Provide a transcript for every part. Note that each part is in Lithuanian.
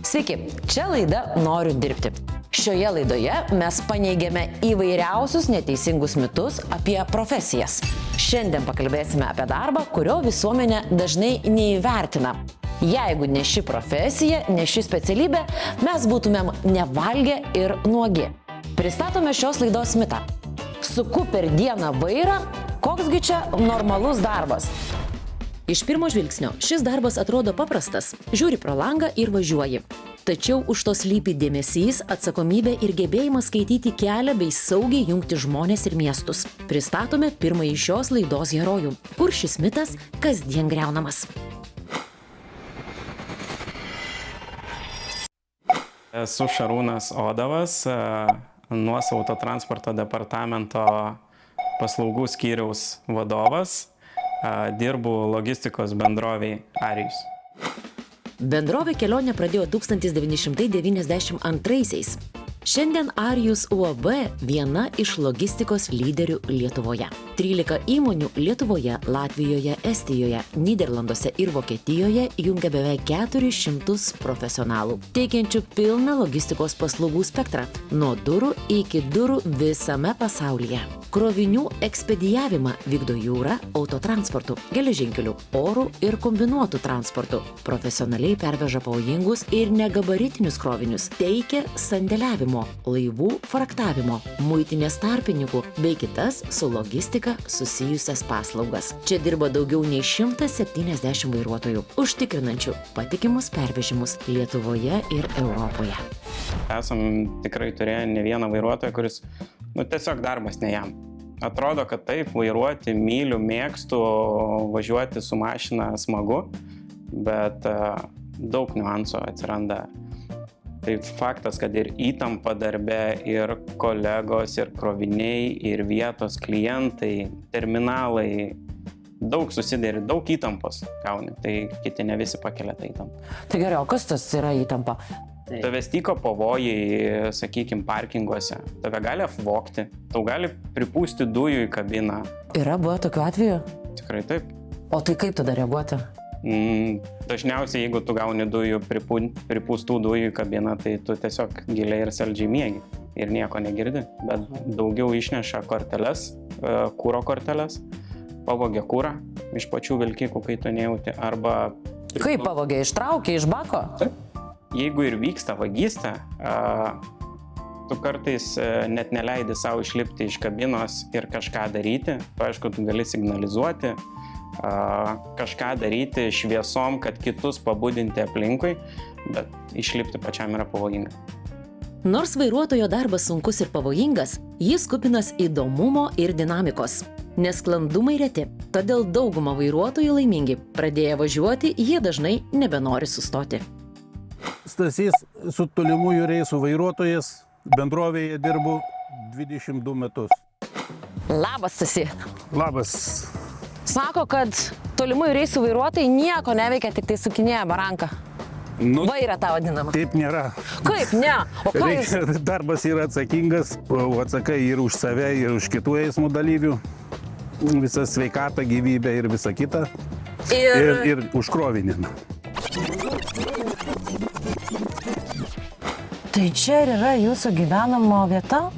Sveiki, čia laida Noriu dirbti. Šioje laidoje mes paneigėme įvairiausius neteisingus mitus apie profesijas. Šiandien pakalbėsime apie darbą, kurio visuomenė dažnai neįvertina. Jeigu ne ši profesija, ne ši specialybė, mes būtumėm nevalgę ir nuogi. Pristatome šios laidos mitą. Suku per dieną vairą, koksgi čia normalus darbas? Iš pirmo žvilgsnio šis darbas atrodo paprastas. Žiūri pro langą ir važiuoji. Tačiau už to slypi dėmesys, atsakomybė ir gebėjimas skaityti kelią bei saugiai jungti žmones ir miestus. Pristatome pirmąjį šios laidos herojų. Kur šis mitas kasdien griaunamas? Esu Šarūnas Odavas, nuosavo autotransporto departamento paslaugų skyriaus vadovas. Dirbu logistikos bendrovėj Arijus. Bendrovė kelionę pradėjo 1992. Šiandien Arijus UAB viena iš logistikos lyderių Lietuvoje. 13 įmonių Lietuvoje, Latvijoje, Estijoje, Nyderlanduose ir Vokietijoje jungia beveik 400 profesionalų, teikiančių pilną logistikos paslaugų spektrą, nuo durų iki durų visame pasaulyje. Krovinių ekspedijavimą vykdo jūra, autotransportu, geležinkeliu, orų ir kombinuotų transportu. Profesionaliai perveža pavojingus ir negabaritinius krovinius, teikia sandėliavimo, laivų fraktavimo, muitinės tarpininkų bei kitas su logistika susijusias paslaugas. Čia dirba daugiau nei 170 vairuotojų, užtikrinančių patikimus pervežimus Lietuvoje ir Europoje. Esam tikrai turėję ne vieną vairuotoją, kuris tiesiog darbas ne jam. Atrodo, kad taip, vairuoti myliu, mėgstu, važiuoti su mašina smagu, bet daug niuansų atsiranda. Tai faktas, kad ir įtampa darbe, ir kolegos, ir kroviniai, ir vietos klientai, terminalai, daug susidėri, daug įtampos gauni, tai kiti ne visi pakelia tą įtampą. Tai gerai, o kas tas yra įtampa? Tave styko pavojai, sakykime, parkinguose, tave gali apvogti, tau gali pripūsti dujų į kabiną. Yra buvo tokių atvejų? Tikrai taip. O tai kaip tada reaguoti? Dažniausiai, jeigu tu gauni dujų, pripūstų dujų į kabiną, tai tu tiesiog giliai ir saldžiai miegi ir nieko negirdi, bet daugiau išneša korteles, kuro korteles, pavogia kurą iš pačių vilkikų, kai tu nejauti, arba... Kaip pavogia, ištraukia iš bako? Taip. Jeigu ir vyksta vagystė, tu kartais net neleidi savo išlipti iš kabinos ir kažką daryti. Tu, aišku, tu gali signalizuoti, kažką daryti šviesom, kad kitus pabudinti aplinkui, bet išlipti pačiam yra pavojinga. Nors vairuotojo darbas sunkus ir pavojingas, jis kupinas įdomumo ir dinamikos. Nesklandumai reti, todėl dauguma vairuotojų laimingi. Pradėję važiuoti, jie dažnai nebenori sustoti. Stasys, su tolimųjų reisų vairuotojas, bendrovėje dirbu 22 metus. Labas, Stasy. Labas. Sako, kad tolimųjų reisų vairuotojai nieko neveikia, tik tai sukinėja baranką. Vairą tą vadinamą. Taip nėra. Kaip ne? O ką jūs? Darbas yra atsakingas, atsakai ir už save, ir už kitų eismų dalyvių. Visą sveikatą, gyvybę ir visą kitą. Ir už krovinį. Tai čia ir yra jūsų gyvenamo vieta?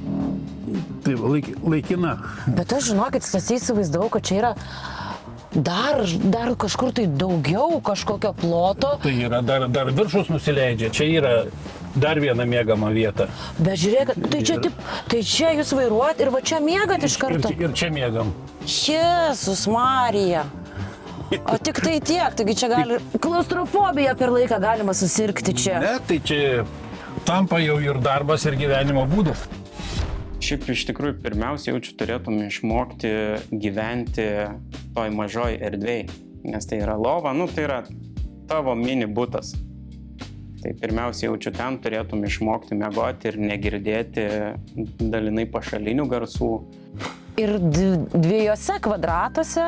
Tai laikina. Bet aš žinokit, Stasy, įsivaizdavau, kad čia yra dar kažkur tai daugiau kažkokio ploto. Tai yra dar viršus nusileidžia, čia yra dar viena mėgama vieta. Bet žiūrėkit, tai čia jūs vairuojat ir va čia mėgat iš karto? Ir čia mėgam. Jėzus Marija. O tik tai tiek, taigi čia gali klaustrofobija per laiką galima susirgti čia. Ne, tai čia tampa jau ir darbas, ir gyvenimo būdas. Šiaip iš tikrųjų pirmiausia jaučiu turėtum išmokti gyventi toj mažoj erdvėj, nes tai yra lova, tai yra tavo mini butas. Tai pirmiausia jaučiu ten turėtum išmokti miegoti ir negirdėti dalinai pašalinių garsų. Ir 2 kvadratuose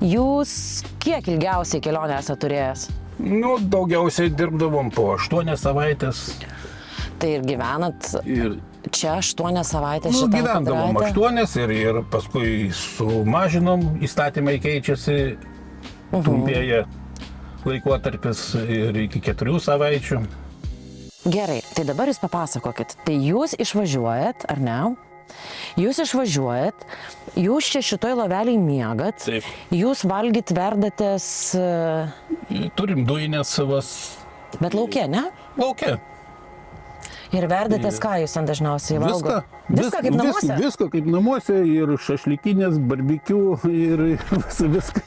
jūs kiek ilgiausiai kelionę esate turėjęs? Daugiausiai dirbdavom po 8 savaitės. Tai ir gyvenat čia 8 savaitės šitą gyvendavom 8 ir paskui sumažinom, įstatymai keičiasi, trumpėja laikotarpis ir iki 4 savaičių. Gerai, tai dabar jūs papasakokit. Tai jūs išvažiuojat, ar ne? Jūs išvažiuojat, jūs čia šitoj loveliai miegat, Taip. jūs valgyt verdatės, Turim dujinės savas bet lauke, ne? laukia. Ir verdatės ką jūs ten dažniausiai valgo? Viską kaip namuose? Viską kaip namuose ir šašlykinės, barbekiu ir viską.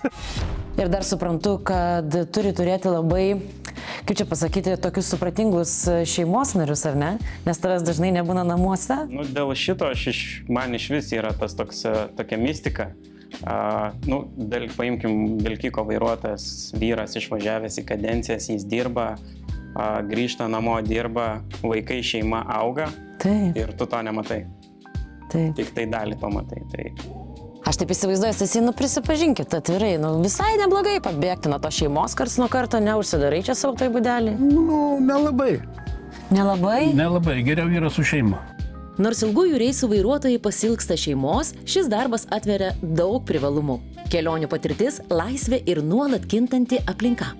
Ir dar suprantu, kad turi turėti labai, kaip čia pasakyti, tokius supratingus šeimos narius, ar ne? Nes tavęs dažnai nebūna namuose. Nu, dėl šito man iš vis yra tas tokia mistika. Paimkim vilkiko vairuotojas, vyras išvažiavęs į kadencijas, jis dirba, grįžta namo, dirba, vaikai, šeima auga. Taip. Ir tu to nematai. Taip. Tik tai dalį to matai. Tai... Aš taip įsivaizduoju, Stasy, prisipažinkit atvirai, visai neblogai pabėgti nuo to šeimos karts nuo karto, neužsidarai čia savo toj būdelį. Nelabai. Nelabai? Nelabai, geriau yra su šeima. Nors ilgųjų reisų vairuotojai pasilgsta šeimos, šis darbas atveria daug privalumų. Kelionių patirtis, laisvė ir nuolat kintanti aplinka.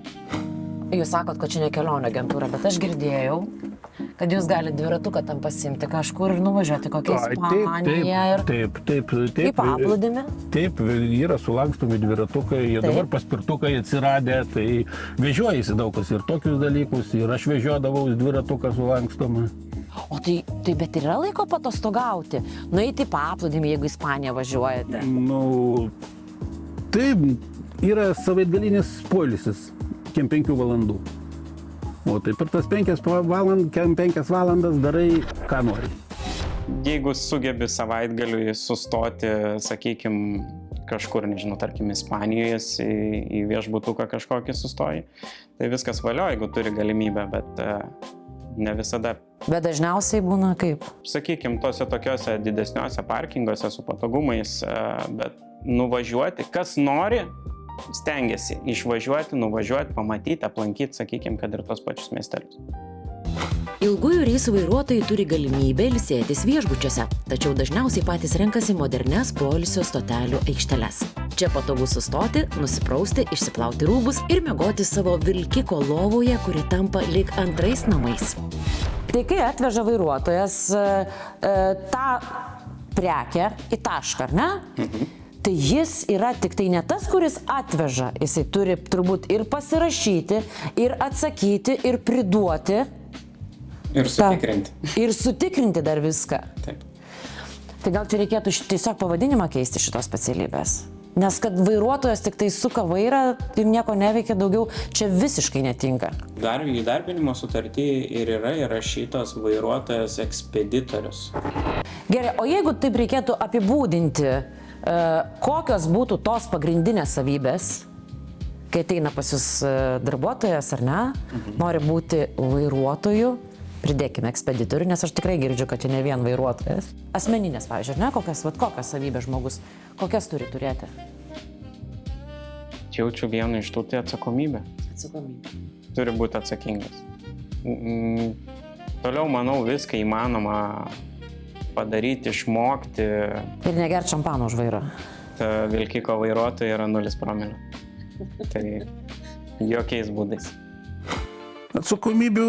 Jūs sakot, kad čia ne kelionių agentūra, bet aš girdėjau, kad jūs galite dviratuką tam pasimti kažkur ir nuvažiuoti kokią Ispaniją. Taip. Į paplūdimį? Taip, yra sulankstomi dviratukai, jie dabar paspirtukai atsiradę, tai vežiojasi daug kas ir tokius dalykus, ir aš vežiodavau dviratuką sulankstomą. O tai bet yra laiko patostogauti, nueiti į paplūdimį, jeigu į Ispaniją važiuojate? Taip, yra savaitgalinis poilsis, kem 5 valandų. O tai per tas 5 valandas darai, ką nori. Jeigu sugebi savaitgaliui sustoti, sakykime, kažkur, nežinau, tarkim, Ispanijoje į viešbutuką kažkokį sustoji, tai viskas valio, jeigu turi galimybę, bet ne visada. Bet dažniausiai būna kaip? Sakykime, tose tokiuose didesniuose parkinguose su patogumais, bet nuvažiuoti, kas nori, stengiasi išvažiuoti, nuvažiuoti, pamatyti, aplankyti, sakykime, kad ir tos pačius miestelius. Ilgųjų reisų vairuotojai turi galimybę ilsėtis viešbučiuose, tačiau dažniausiai patys renkasi modernias poilsio stotelių aikšteles. Čia patogu sustoti, nusiprausti, išsiplauti rūbus ir miegoti savo vilkiko lovoje, kuri tampa lyg antrais namais. Tai kai atveža vairuotojas tą prekę į tašką, ar ne? Tai jis yra tik tai ne tas, kuris atveža, jisai turi turbūt ir pasirašyti, ir atsakyti, ir priduoti. Ir sutikrinti. Ir sutikrinti dar viską. Taip. Tai gal čia reikėtų tiesiog pavadinimą keisti šitos specialybės. Nes kad vairuotojas tik tai suka vairą ir nieko neveikia daugiau, čia visiškai netinka. Dar įdarbinimo sutarty ir yra įrašytas vairuotojas ekspeditorius. Gerai, o jeigu taip reikėtų apibūdinti, kokios būtų tos pagrindinės savybės, kai ateina pas jūs darbuotojas, ar ne, nori būti vairuotoju, pridėkime ekspeditorių, nes aš tikrai girdžiu, kad čia ne vien vairuotojas. Asmeninės, pavyzdžiui, ne, kokias savybės žmogus, kokias turi turėti? Jaučiu vieną iš tų, tai atsakomybė. Atsakomybė. Turi būti atsakingas. Toliau, manau, viską įmanoma padaryti, išmokti. Ir negert šampano už vairą. Ta vilkiko vairuotojai yra 0 promilių. Tai jokiais būdais. Atsakomybių,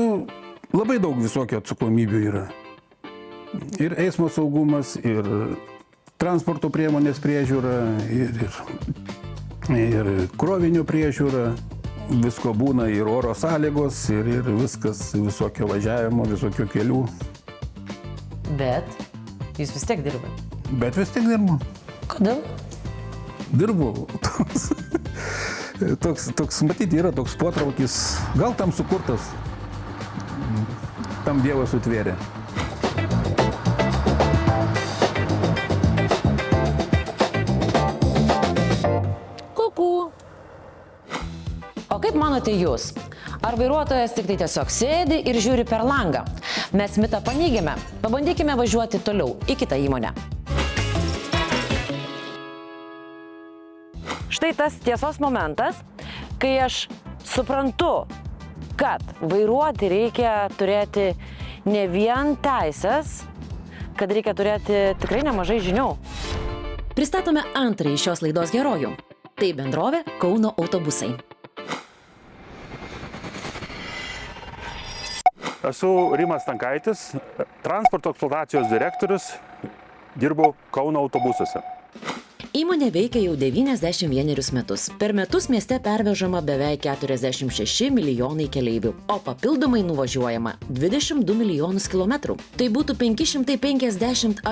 labai daug visokių atsakomybių yra. Ir eismo saugumas, ir transporto priemonės priežiūra, ir krovinio priežiūra. Visko būna, ir oro sąlygos, ir viskas, visokio važiavimo, visokio kelių. Bet jūs vis tiek dirbat. Bet vis tiek dirbu. Kodėl? Dirbu. Toks, matyti, yra toks potraukis. Gal tam sukurtas. Tam Dievas sutvėrė. Kuku. O kaip manote jūs? Ar vairuotojas tik tai tiesiog sėdi ir žiūri per langą? Mes mitą paneigėme. Pabandykime važiuoti toliau į kitą įmonę. Štai tas tiesos momentas, kai aš suprantu, kad vairuoti reikia turėti ne vien teisės, kad reikia turėti tikrai nemažai žinių. Pristatome antrąjį šios laidos herojų. Tai bendrovė Kauno autobusai. Esu Rimas Tankaitis, transporto eksploatacijos direktorius, dirbau Kauno autobusuose. Įmonė veikia jau 91 metus. Per metus mieste pervežama beveik 46 milijonai keleivių, o papildomai nuvažiuojama 22 milijonus kilometrų. Tai būtų 558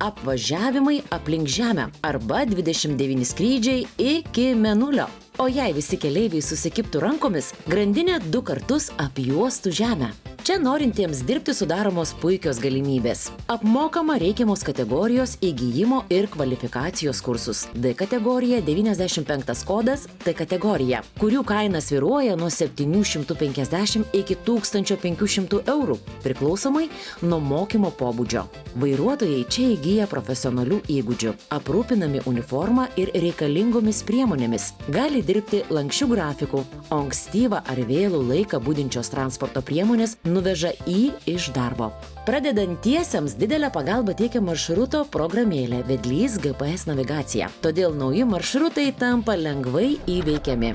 apvažiavimai aplink Žemę arba 29 skrydžiai iki Mėnulio. O jei visi keleiviai susikibtų rankomis, grandinė 2 kartus apjuostų Žemę. Čia norintiems dirbti sudaromos puikios galimybės. Apmokama reikiamos kategorijos įgyjimo ir kvalifikacijos kursus. D kategorija 95 kodas, T kategorija, kurių kaina svyruoja nuo 750 iki 1500 eurų, priklausomai nuo mokymo pobūdžio. Vairuotojai čia įgyja profesionalių įgūdžių, aprūpinami uniforma ir reikalingomis priemonėmis, gali dirbti lankščių grafikų, o ankstyvą ar vėlų laiką budinčios transporto priemonės nuveža iš darbo. Pradedantiesiems didelę pagalbą teikia maršruto programėlė Vedlys GPS navigacija, todėl nauji maršrutai tampa lengvai įveikiami.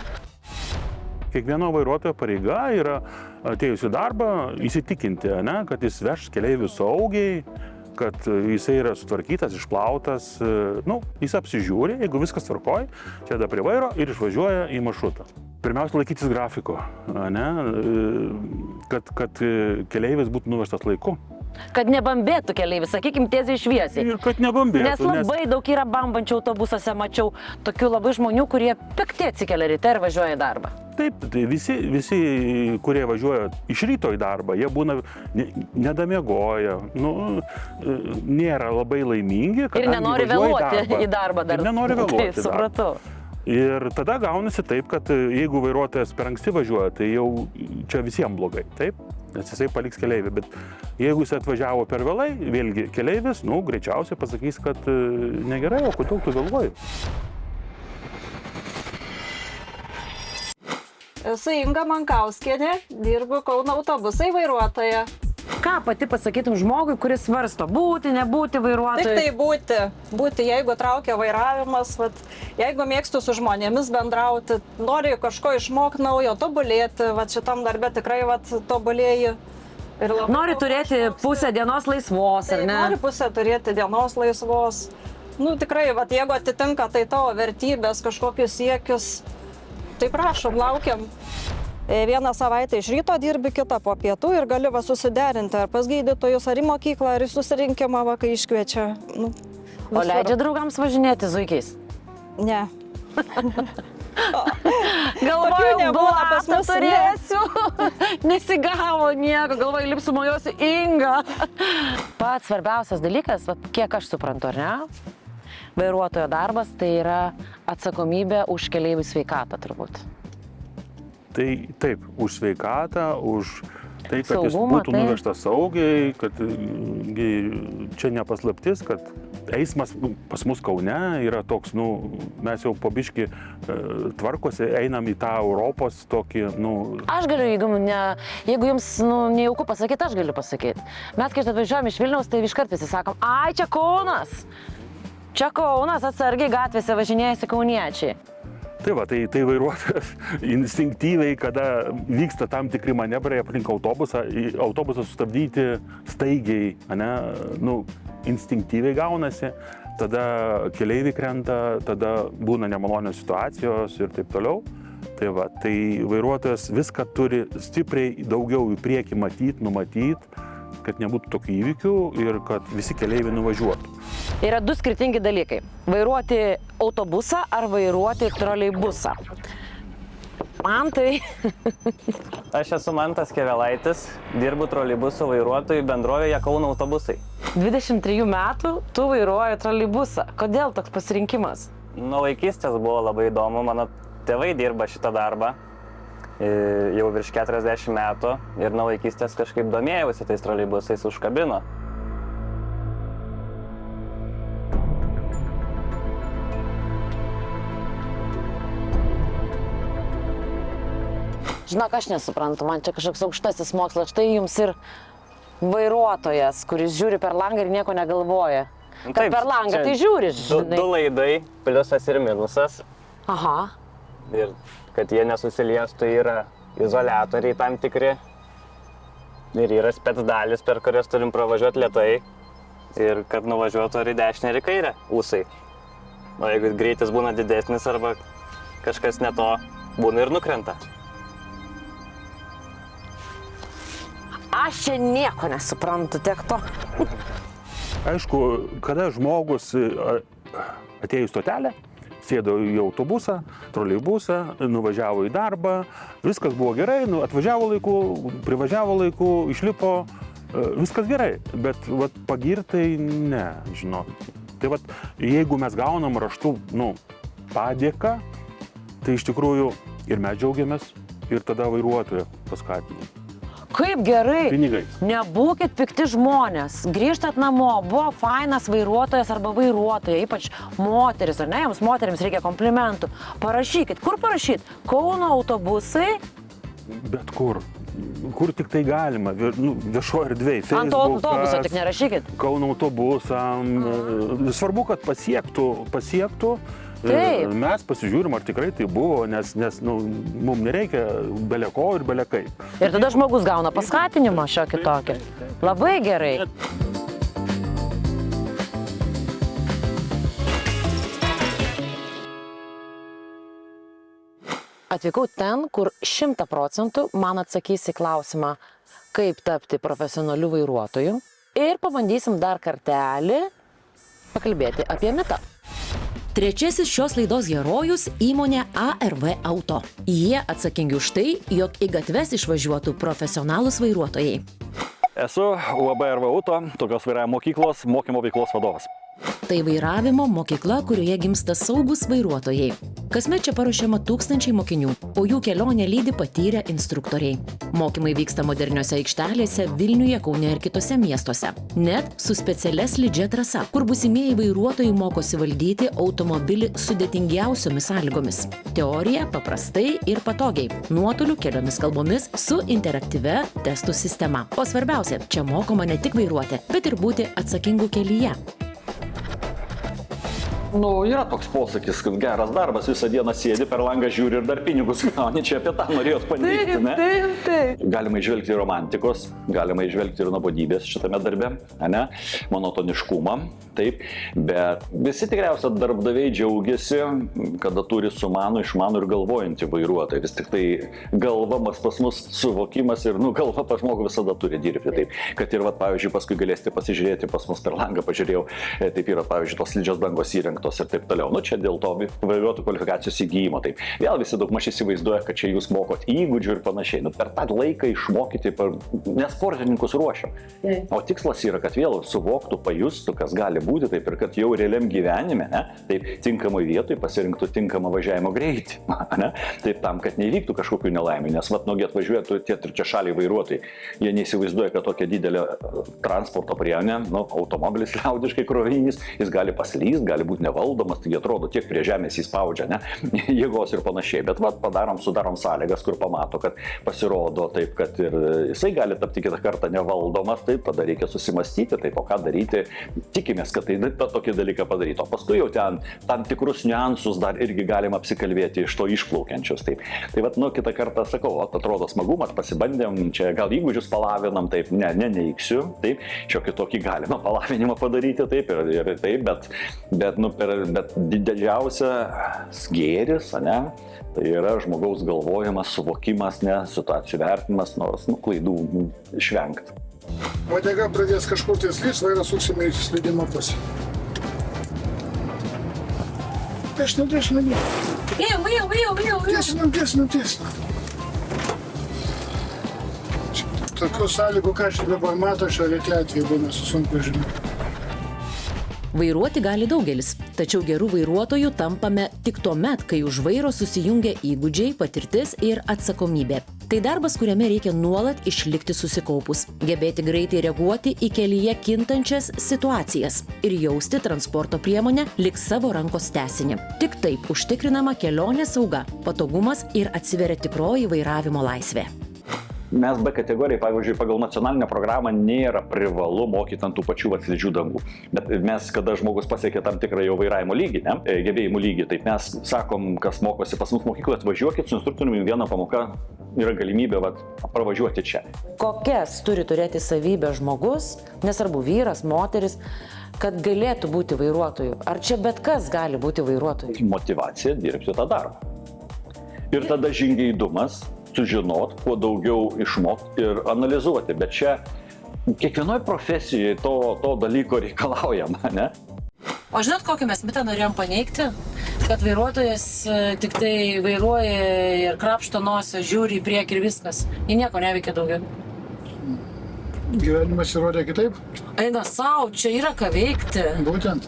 Kiekvieno vairuotojo pareiga yra atėjus į darbą įsitikinti, kad jis veš keleivius saugiai, kad jisai yra sutvarkytas, išplautas, jis apsižiūri, jeigu viskas tvarkoj, sėda prie vairo ir išvažiuoja į maršrutą. Pirmiausia, laikytis grafiko, kad keleivis būtų nuvežtas laiku. Kad nebambėtų keleivis, sakykim, tiesiai šviesiai. Ir kad nebambėtų. Nes labai daug yra bambančių autobusuose, mačiau tokių labai žmonių, kurie pikti atsikelia ryte ir važiuoja į darbą. Taip, tai visi, kurie važiuoja iš ryto į darbą, jie būna nedamiegoję, nėra labai laimingi, ir nenori vėluoti į darbą dar. Ir nenori vėluoti į darbą. Supratau. Ir tada gaunasi taip, kad jeigu vairuotojas per anksti važiuoja, tai jau čia visiems blogai, taip? Nes jisai paliks keleivį, bet jeigu jis atvažiavo per vėlai, vėlgi keleivis, greičiausiai pasakys, kad negerai, o kodėl tu vėluoji? Esu Inga Mankauskienė, dirbu Kauno autobusai vairuotoja. Ką pati pasakytum žmogui, kuris svarsto, būti, nebūti vairuotojui? Tik tai būti, jeigu traukia vairavimas, jeigu mėgstu su žmonėmis bendrauti, nori kažko išmokti naujo, tobulėti, šitam darbe tikrai tobulėji. Nori turėti pusę dienos laisvos, ar ne? Nori pusę turėti dienos laisvos. Tikrai, jeigu atitinka tai tavo vertybės, kažkokius siekius, tai prašom, laukiam. Vieną savaitę iš ryto dirbi, kitą po pietų ir gali susiderinti ar pas gydytojus, ar į mokyklą, ar į susirinkimą, kai iškviečia. O leidžia draugams važinėti zuikiais? Ne. Galvoju, blatą turėsiu. Nesigavo nieko, galvoju, lipsiu mojosiu Inga. Pats svarbiausias dalykas, kiek aš suprantu, ar ne? Vairuotojo darbas tai yra atsakomybė už keleivių sveikatą turbūt. Tai taip, už sveikatą, už tai, kad saugumą, jis būtų nuvežtas saugiai, kad čia nepaslaptis, kad eismas pas mus Kaune yra toks, mes jau po biškį tvarkosi, einam į tą Europos tokį, Aš galiu, jeigu jums nejauku pasakyti, aš galiu pasakyti. Mes, kai atvažiuojam iš Vilniaus, tai iškart visi sakom, ai, čia Kaunas! Čia Kaunas, atsargiai gatvėse važinėjasi kauniečiai. Tai vairuotojas instinktyviai, kada vyksta tam tikri manevrai aplink autobusą sustabdyti staigiai, instinktyviai gaunasi, tada keleiviai krenta, tada būna nemalonios situacijos ir taip toliau. Tai vairuotojas viską turi stipriai daugiau į priekį numatyti, kad nebūtų tokių įvykių ir kad visi keleiviai nuvažiuotų. Yra 2 skirtingi dalykai. Vairuoti autobusą ar vairuoti troleibusą. Man tai... Aš esu Mantas Kevelaitis, dirbu troleibusų vairuotojų bendrovėje Kauno autobusai. 23 metų tu vairuoji troleibusą. Kodėl toks pasirinkimas? Nuo vaikystės buvo labai įdomu, mano tėvai dirba šitą darbą. Jau virš 40 metų ir nuo vaikystės kažkaip domėjausi tais troleibusais užkabino. Žinok, aš nesuprantu, man čia kažkoks aukštasis mokslas, štai jums ir vairuotojas, kuris žiūri per langą ir nieko negalvoja. Kad per langą tai žiūri, žinai. 2 laidai, pliusas ir minusas. Aha. Ir kad jie nesusiliestų, yra izoliatoriai tam tikri. Ir yra spec dalis, per kurias turim pravažiuoti lėtai. Ir kad nuvažiuotų ar į dešinę, ar į kairę ūsai. O jeigu greitis būna didesnis arba kažkas ne to, būna ir nukrenta. Aš čia nieko nesuprantu, tiek to. Aišku, kada žmogus atėjo į stotelę, sėdo į autobusą, troleibusą, nuvažiavo į darbą, viskas buvo gerai, atvažiavo laiku, privažiavo laiku, išlipo, viskas gerai, bet vat, pagirtai ne, žinot. Tai vat, jeigu mes gaunam raštu, padėką, tai iš tikrųjų ir mes džiaugiamės, ir tada vairuotojo paskatinam. Kaip gerai. Pinigais. Nebūkit pikti žmonės. Grįžtat namo, buvo fainas vairuotojas arba vairuotoja, ypač moteris, ar ne? Jums moterims reikia komplimentų. Parašykit. Kur parašyt? Kauno autobusai? Bet kur? Kur tik tai galima, viešoje erdvėje. Ant autobuso tik nerašykit. Kauno autobusam. Svarbu, kad pasiektų. Taip. Mes pasižiūrim, ar tikrai tai buvo, nes mums nereikia beleko ir belekai. Ir tada žmogus gauna paskatinimą šiokį tokį. Labai gerai. Atvykau ten, kur 100% man atsakys į klausimą, kaip tapti profesionaliu vairuotoju. Ir pabandysim dar kartelį pakalbėti apie mitą. Trečiasis šios laidos herojus – įmonė ARV Auto. Jie atsakingi už tai, jog į gatves išvažiuotų profesionalūs vairuotojai. Esu UAB ARV Auto, tokios vairavimo mokyklos mokymo veiklos vadovas. Tai vairavimo mokykla, kurioje gimsta saugūs vairuotojai. Kasmet čia paruošiama tūkstančiai mokinių, o jų kelionę lydi patyrę instruktoriai. Mokymai vyksta moderniose aikštelėse Vilniuje, Kaune ir kitose miestuose. Net su specialia slidžia trasa, kur būsimieji vairuotojai mokosi valdyti automobilį sudėtingiausiomis sąlygomis. Teorija paprastai ir patogiai, nuotoliu keliomis kalbomis su interaktyvia testų sistema. O svarbiausia, čia mokoma ne tik vairuoti, bet ir būti atsakingu kelyje. Yra toks posakis, kad geras darbas, visą dieną sėdi, per langą žiūri ir dar pinigus gauni, čia apie tą norėjot paneigti, ne? Taip. Galima įžvelgti romantikos, galima įžvelgti ir nuobodybės šitame darbe, ne? Monotoniškumą, taip, bet visi tikriausiai darbdaviai džiaugiasi, kada turi sumanų, išmanų ir galvojantį vairuotoją. Vis tik tai galvamas pas mus suvokimas ir, galva pas žmogų visada turi dirbti, taip, kad ir, pavyzdžiui, paskui galėsite pasižiūrėti, pas mus per langą pažiūrėjau, taip yra, pavyzdžiui, tos slidžios dangos įrengtos ir taip toliau. Čia dėl to vairuotojų kvalifikacijos įgyjimo. Taip. Vėl visi daugmaž įsivaizduoja, kad čia jūs mokot įgūdžių ir panašiai. Per tą laiką išmokyti, nes sportininkus ruošiam. O tikslas yra, kad vėl suvoktų, pajustų, kas gali būti, taip, ir kad jau realiam gyvenime, taip, tinkamai vietoj pasirinktų tinkamą važiavimo greitį. Taip tam, kad neįvyktų kažkokių nelaimių. Nes nuogi atvažiuoja tie trečiašaliai vairuotojai. Jie neįsivaizduoja, kad tokia didelė transporto priemonė, automobilis liaudiškai krovinis, jis gali paslyst, gali būti nevaldomas, tai atrodo tiek prie žemės įspaudžia, jėgos ir panašiai. Bet sudarom sąlygas, kur pamato, kad pasirodo taip, kad ir jisai gali tapti kitą kartą nevaldomas, taip, tada reikia susimastyti, taip, o ką daryti, tikimės, kad tai tokį dalyką padarytų. O paskui jau ten tam tikrus niuansus dar irgi galima apsikalbėti iš to išplaukiančius. Taip. Tai kitą kartą sakau, atrodo smagumas, pasibandėm, čia gal įgūdžius palavinam, taip, neneigsiu, taip, šiokį tokį galima palavinimą padaryti, taip, ir taip, bet didžiausias gėris, tai yra žmogaus galvojimas, suvokimas, situacijų vertinimas, nors klaidų išvengti. Uodega pradės kažkur tai slys, vairas suksime į slydimo pusę. Dešinam. Tiesinam. Tokių sąlygų, ką aš dabar matau, šio reikia atveju būna su sunkvežimiu. Vairuoti gali daugelis, tačiau gerų vairuotojų tampame tik tuomet, kai už vairo susijungia įgūdžiai, patirtis ir atsakomybė. Tai darbas, kuriame reikia nuolat išlikti susikaupus, gebėti greitai reaguoti į kelyje kintančias situacijas ir jausti transporto priemonę lyg savo rankos tęsinį. Tik taip užtikrinama kelionės sauga, patogumas ir atsiveria tikroji vairavimo laisvė. mes B kategorijai, pavyzdžiui, pagal nacionalinę programą nėra privalu mokyti ant tų pačių slidžių dangų. Bet mes, kada žmogus pasiekia tam tikrą jau vairavimo lygį, gebėjimų lygį, tai mes sakom, kas mokosi pas mus mokykloje, atvažiuokit su instruktoriumi, viena pamoka yra galimybė pravažiuoti čia. Kokias turi turėti savybę žmogus, nesvarbu vyras, moteris, kad galėtų būti vairuotoju? Ar čia bet kas gali būti vairuotoju? Motyvacija dirbti tą darbą. Ir tada žingeidumas, sužinot, kuo daugiau išmokti ir analizuoti. Bet čia kiekvienoje profesijoje to dalyko reikalaujama, ne? O žinot, kokį mes mitą norėjom paneigti? Kad vairuotojas tik tai vairuoja ir krapšto nosį, žiūri į priekį ir viskas. Jie nieko neveikia daugiau. Gyvenimas įrodė kitaip? Eina savo, čia yra ką veikti. Būtent.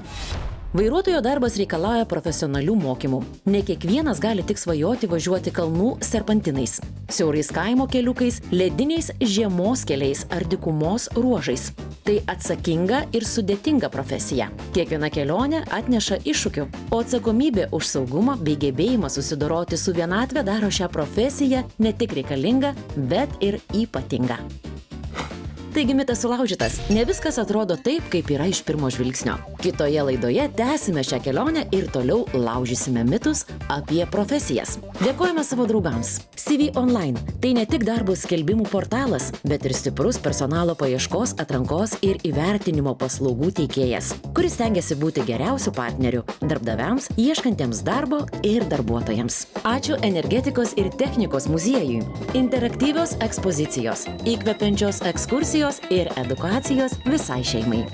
Vairuotojo darbas reikalauja profesionalių mokymų. Ne kiekvienas gali tik svajoti važiuoti kalnų serpantinais, siaurais kaimo keliukais, lediniais žiemos keliais ar dykumos ruožais. Tai atsakinga ir sudėtinga profesija. Kiekviena kelionė atneša iššūkių, o atsakomybė už saugumą bei gebėjimą susidoroti su vienatve daro šią profesiją ne tik reikalingą, bet ir ypatingą. Taigi mitas sulaužytas. Ne viskas atrodo taip, kaip yra iš pirmo žvilgsnio. Kitoje laidoje tęsime šią kelionę ir toliau laužysime mitus apie profesijas. Dėkojame savo draugams. CV Online – tai ne tik darbo skelbimų portalas, bet ir stiprus personalo paieškos, atrankos ir įvertinimo paslaugų teikėjas, kuris stengiasi būti geriausiu partneriu darbdaviams, ieškantiems darbo ir darbuotojams. Ačiū Energetikos ir technikos muziejui. Interaktyvios ekspozicijos, įkvepiančios ekskursijos ir edukacijos visai šeimai.